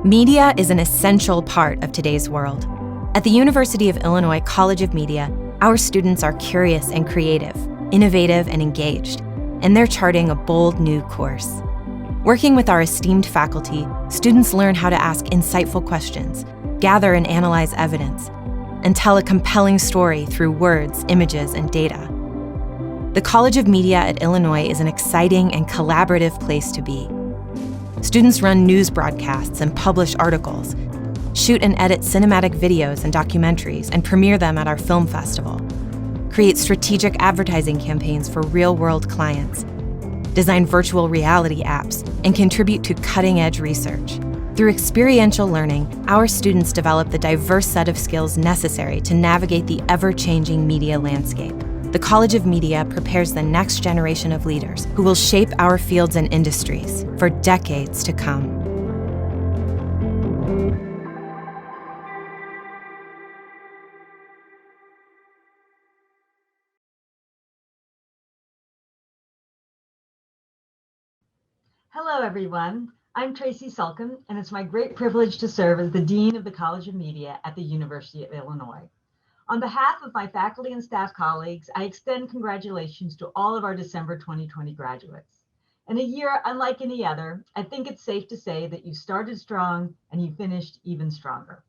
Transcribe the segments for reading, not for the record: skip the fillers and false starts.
Media is an essential part of today's world. At the University of Illinois College of Media, our students are curious and creative, innovative and engaged, and they're charting a bold new course. Working with our esteemed faculty, students learn how to ask insightful questions, gather and analyze evidence, and tell a compelling story through words, images, and data. The College of Media at Illinois is an exciting and collaborative place to be. Students run news broadcasts and publish articles, shoot and edit cinematic videos and documentaries, and premiere them at our film festival, create strategic advertising campaigns for real-world clients, design virtual reality apps, and contribute to cutting-edge research. Through experiential learning, our students develop the diverse set of skills necessary to navigate the ever-changing media landscape. The College of Media prepares the next generation of leaders who will shape our fields and industries for decades to come. Hello, everyone. I'm Tracy Sulkin, and it's my great privilege to serve as the Dean of the College of Media at the University of Illinois. On behalf of my faculty and staff colleagues, I extend congratulations to all of our December 2020 graduates. In a year unlike any other, I think it's safe to say that you started strong and you finished even stronger.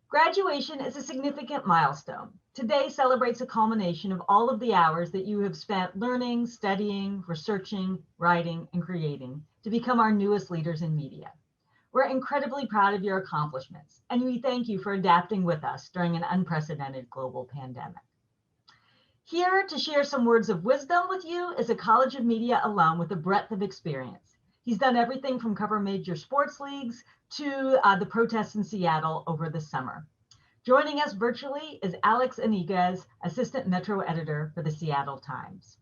Graduation is a significant milestone. Today celebrates a culmination of all of the hours that you have spent learning, studying, researching, writing, and creating to become our newest leaders in media. We're incredibly proud of your accomplishments, and we thank you for adapting with us during an unprecedented global pandemic. Here to share some words of wisdom with you is a College of Media alum with a breadth of experience. He's done everything from cover major sports leagues to the protests in Seattle over the summer. Joining us virtually is Alex Iniguez, Assistant Metro Editor for the Seattle Times.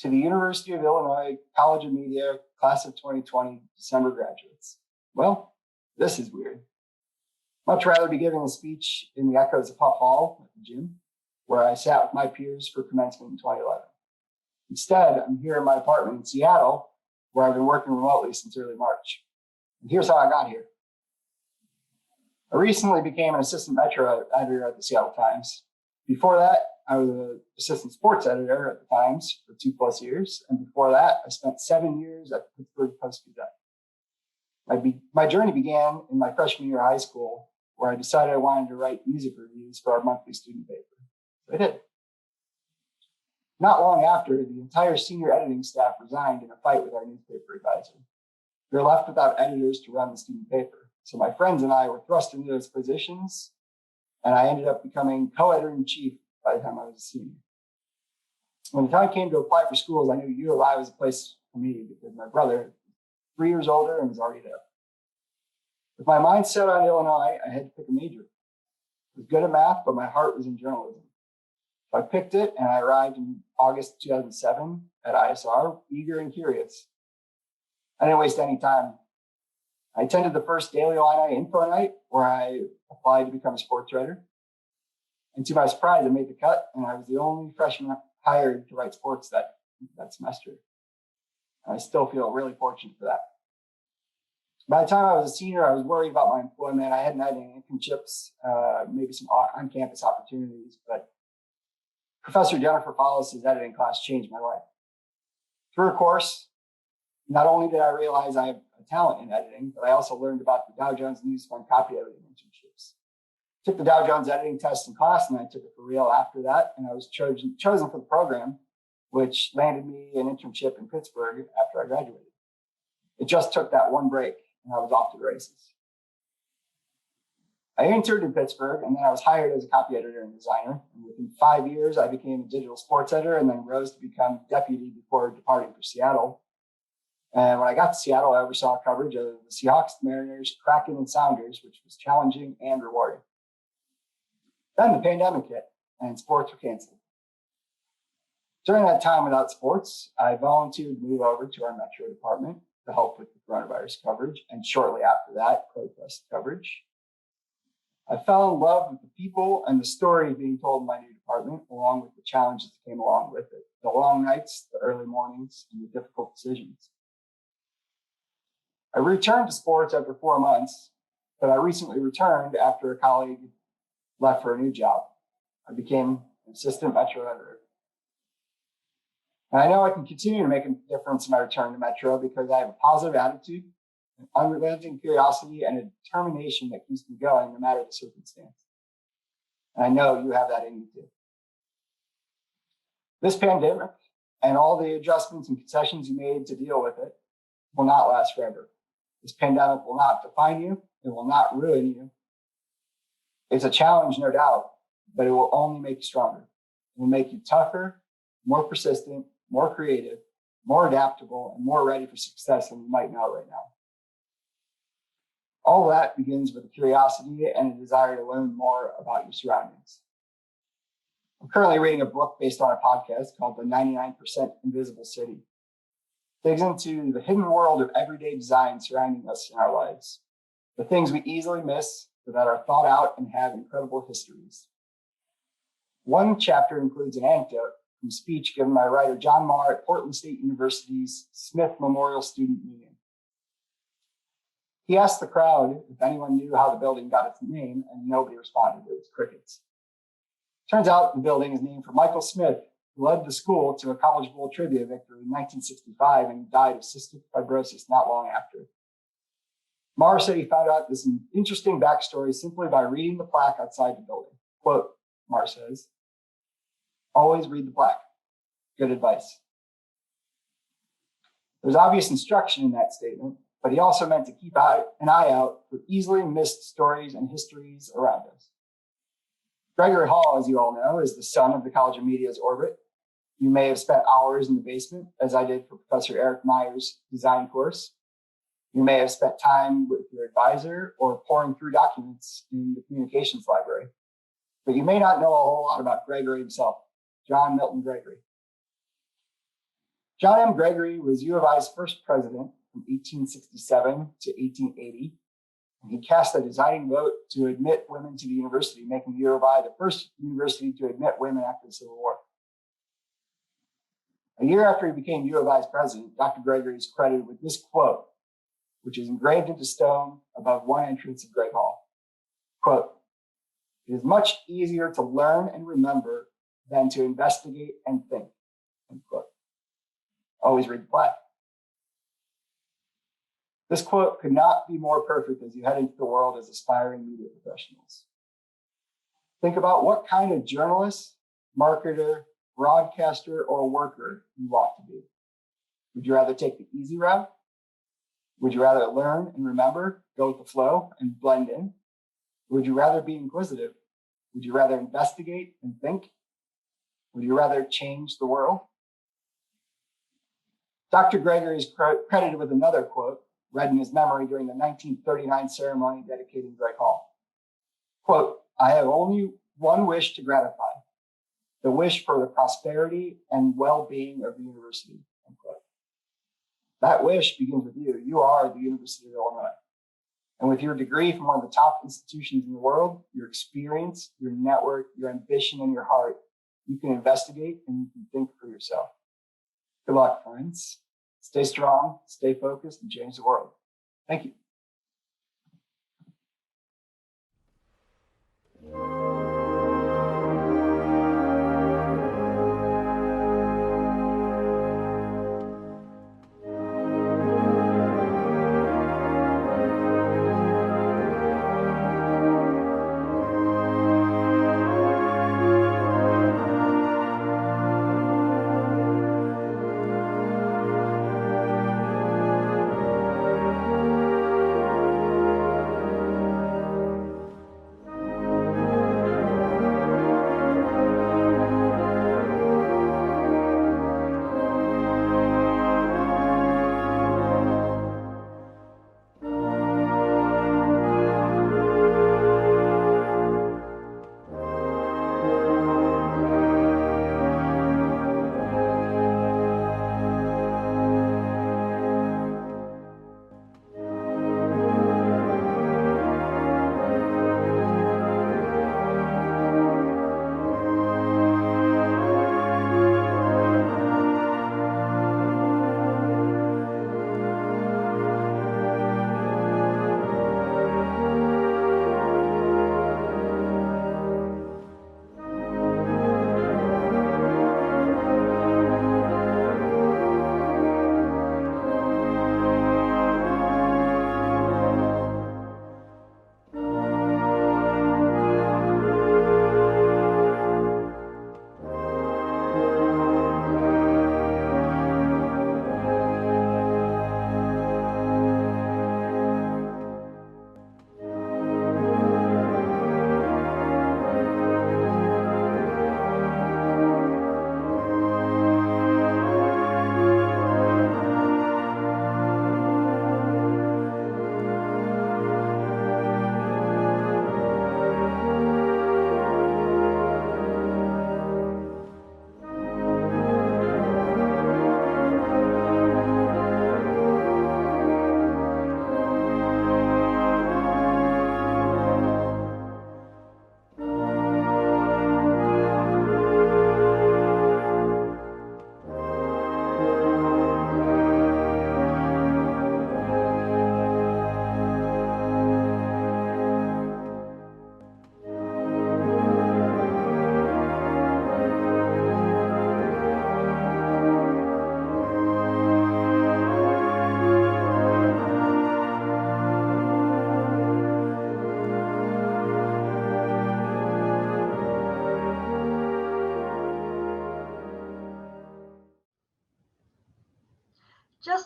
To the University of Illinois College of Media, class of 2020, December graduates. Well, this is weird. Much rather be giving a speech in the echoes of Huff Hall at the gym, where I sat with my peers for commencement in 2011. Instead, I'm here in my apartment in Seattle, where I've been working remotely since early March. And here's how I got here. I recently became an assistant metro editor at the Seattle Times. Before that, I was an assistant sports editor at the Times for 2+ years. And before that, I spent 7 years at the Pittsburgh Post-Gazette. My journey began in my freshman year of high school, where I decided I wanted to write music reviews for our monthly student paper. So I did. Not long after, the entire senior editing staff resigned in a fight with our newspaper advisor. We were left without editors to run the student paper. So my friends and I were thrust into those positions, and I ended up becoming co-editor-in-chief by the time I was a senior. When the time came to apply for schools, I knew U of I was a place for me because my brother was 3 years older and was already there. With my mind set on Illinois, I had to pick a major. I was good at math, but my heart was in journalism. So I picked it, and I arrived in August 2007 at ISR, eager and curious. I didn't waste any time. I attended the first Daily Illini Info Night, where I applied to become a sports writer. And to my surprise, I made the cut, and I was the only freshman hired to write sports that semester. I still feel really fortunate for that. By the time I was a senior, I was worried about my employment. I hadn't had any internships, maybe some on-campus opportunities, but Professor Jennifer Follis's editing class changed my life. Through her course, not only did I realize I have a talent in editing, but I also learned about the Dow Jones News Fund copy editing internships. Took the Dow Jones editing test in class, and I took it for real after that, and I was chosen for the program, which landed me an internship in Pittsburgh after I graduated. It just took that one break, and I was off to the races. I interned in Pittsburgh, and then I was hired as a copy editor and designer. And within 5 years, I became a digital sports editor and then rose to become deputy before departing for Seattle. And when I got to Seattle, I oversaw coverage of the Seahawks, Mariners, Kraken, and Sounders, which was challenging and rewarding. Then the pandemic hit, and sports were canceled. During that time without sports, I volunteered to move over to our Metro department to help with the coronavirus coverage, and shortly after that, protest coverage. I fell in love with the people and the stories being told in my new department, along with the challenges that came along with it, the long nights, the early mornings, and the difficult decisions. I returned to sports after 4 months, but I recently returned after a colleague left for a new job. I became an assistant Metro editor. And I know I can continue to make a difference in my return to Metro because I have a positive attitude, an unrelenting curiosity, and a determination that keeps me going no matter the circumstance. And I know you have that in you too. This pandemic and all the adjustments and concessions you made to deal with it will not last forever. This pandemic will not define you. It will not ruin you. It's a challenge, no doubt, but it will only make you stronger. It will make you tougher, more persistent, more creative, more adaptable, and more ready for success than you might know right now. All that begins with a curiosity and a desire to learn more about your surroundings. I'm currently reading a book based on a podcast called The 99% Invisible City. It digs into the hidden world of everyday design surrounding us in our lives, the things we easily miss, but that are thought out and have incredible histories. One chapter includes an anecdote from a speech given by writer John Marr at Portland State University's Smith Memorial Student Union. He asked the crowd if anyone knew how the building got its name, and nobody responded. It was crickets. Turns out the building is named for Michael Smith, who led the school to a College Bowl trivia victory in 1965 and died of cystic fibrosis not long after. Marr said he found out this interesting backstory simply by reading the plaque outside the building. Quote, Marr says, "Always read the plaque. Good advice." There's obvious instruction in that statement, but he also meant to keep an eye out for easily missed stories and histories around us. Gregory Hall, as you all know, is the son of the College of Media's orbit. You may have spent hours in the basement, as I did for Professor Eric Meyer's design course. You may have spent time with your advisor or pouring through documents in the communications library. But you may not know a whole lot about Gregory himself, John Milton Gregory. John M. Gregory was U of I's first president from 1867 to 1880. And he cast a deciding vote to admit women to the university, making U of I the first university to admit women after the Civil War. A year after he became U of I's president, Dr. Gregory is credited with this quote, which is engraved into stone above one entrance of Great Hall. Quote, "It is much easier to learn and remember than to investigate and think." End quote. Always read the plaque. This quote could not be more perfect as you head into the world as aspiring media professionals. Think about what kind of journalist, marketer, broadcaster, or worker you want to be. Would you rather take the easy route? Would you rather learn and remember, go with the flow, and blend in? Would you rather be inquisitive? Would you rather investigate and think? Would you rather change the world? Dr. Gregory is credited with another quote read in his memory during the 1939 ceremony dedicating Great Hall. Quote, "I have only one wish to gratify, the wish for the prosperity and well-being of the university." Unquote. That wish begins with you. You are the University of Illinois. And with your degree from one of the top institutions in the world, your experience, your network, your ambition, and your heart, you can investigate and you can think for yourself. Good luck, friends. Stay strong, stay focused, and change the world. Thank you.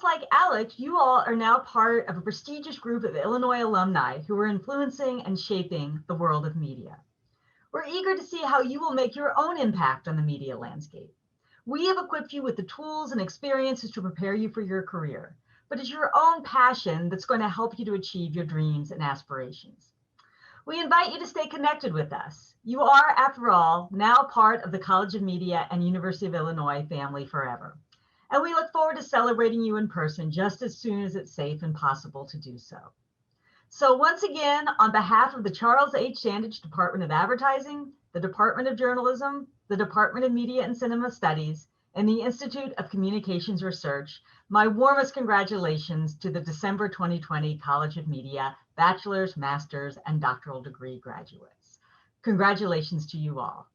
just like Alex, you all are now part of a prestigious group of Illinois alumni who are influencing and shaping the world of media. We're eager to see how you will make your own impact on the media landscape. We have equipped you with the tools and experiences to prepare you for your career, but it's your own passion that's going to help you to achieve your dreams and aspirations. We invite you to stay connected with us. You are, after all, now part of the College of Media and University of Illinois family forever. And we look forward to celebrating you in person just as soon as it's safe and possible to do so. So once again, on behalf of the Charles H. Sandage Department of Advertising, the Department of Journalism, the Department of Media and Cinema Studies, and the Institute of Communications Research, my warmest congratulations to the December 2020 College of Media bachelor's, master's, and doctoral degree graduates. Congratulations to you all.